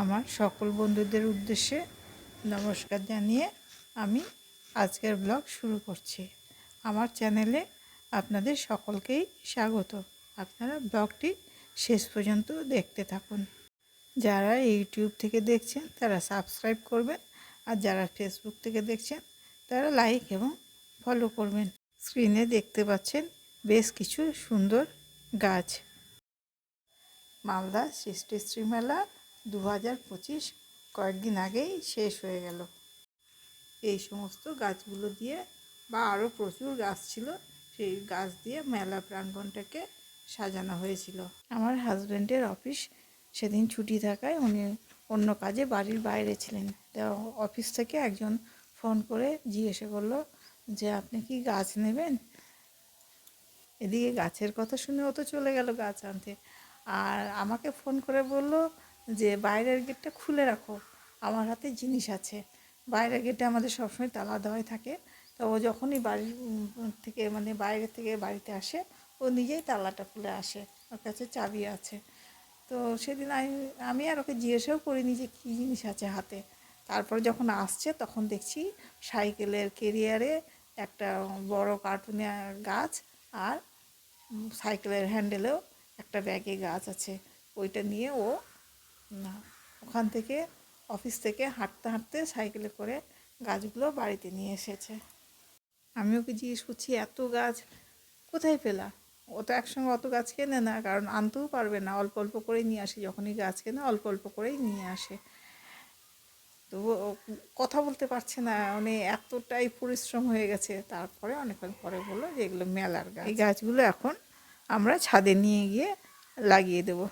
আমার সকল বন্ধুদের উদ্দেশ্যে নমস্কার জানিয়ে আমি আজকের ব্লগ শুরু করছি। আমার চ্যানেলে আপনাদের সকলকেই স্বাগত। আপনারা ব্লগটি শেষ পর্যন্ত দেখতে থাকুন। যারা ইউটিউব থেকে দেখছেন তারা সাবস্ক্রাইব করবেন, আর যারা ফেসবুক থেকে দেখছেন তারা লাইক এবং ফলো করবেন। স্ক্রিনে দেখতে পাচ্ছেন বেশ কিছু সুন্দর গাছ। মালদা সৃষ্টিশ্রী মেলা 2025 কয়েকদিন আগেই শেষ হয়ে গেল। এই সমস্ত গাছগুলো দিয়ে বা আরও প্রচুর গাছ ছিল, সেই গাছ দিয়ে মেলা প্রাঙ্গণটাকে সাজানো হয়েছিল। আমার হাজব্যান্ডের অফিস সেদিন ছুটি থাকায় উনি অন্য কাজে বাড়ির বাইরে ছিলেন। তো অফিস থেকে একজন ফোন করে জিজ্ঞাসা করলো যে আপনি কি গাছ নেবেন। এদিকে গাছের কথা শুনে ও তো চলে গেল গাছ আনতে, আর আমাকে ফোন করে বলল যে বাইরের গেটটা খুলে রাখো, আমার হাতে জিনিস আছে। বাইরের গেটে আমাদের সবসময় তালা দেওয়াই থাকে, তো ও যখনই বাড়ির থেকে বাইরে থেকে বাড়িতে আসে ও নিজেই তালাটা খুলে আসে, ওর কাছে চাবি আছে। তো সেদিন আমি আর ওকে জিজ্ঞাসাও করিনি যে কী জিনিস আছে হাতে। তারপর যখন আসছে তখন দেখছি সাইকেলের কেরিয়ারে একটা বড় কার্টুনে গাছ, আর সাইকেলের হ্যান্ডেলেও একটা ব্যাগে গাছ আছে। ওইটা নিয়ে ও ওখান থেকে অফিস থেকে হাঁটতে হাঁটতে সাইকেলে করে গাছগুলো বাড়িতে নিয়ে এসেছে। আমি ওকে জিজ্ঞেস করছি এত গাছ কোথায় পেলা? ও তো একসঙ্গে অত গাছ কেনে না, কারণ আনতেও পারবে না, অল্প অল্প করেই নিয়ে আসে। যখনই গাছ কেনে অল্প অল্প করেই নিয়ে আসে। তো কথা বলতে পারছে না, এতটাই পরিশ্রম হয়ে গেছে। তারপরে অনেকক্ষণ পরে বললো যে এগুলো মেলার গাছ। এই গাছগুলো এখন আমরা ছাদে নিয়ে গিয়ে লাগিয়ে দেবো।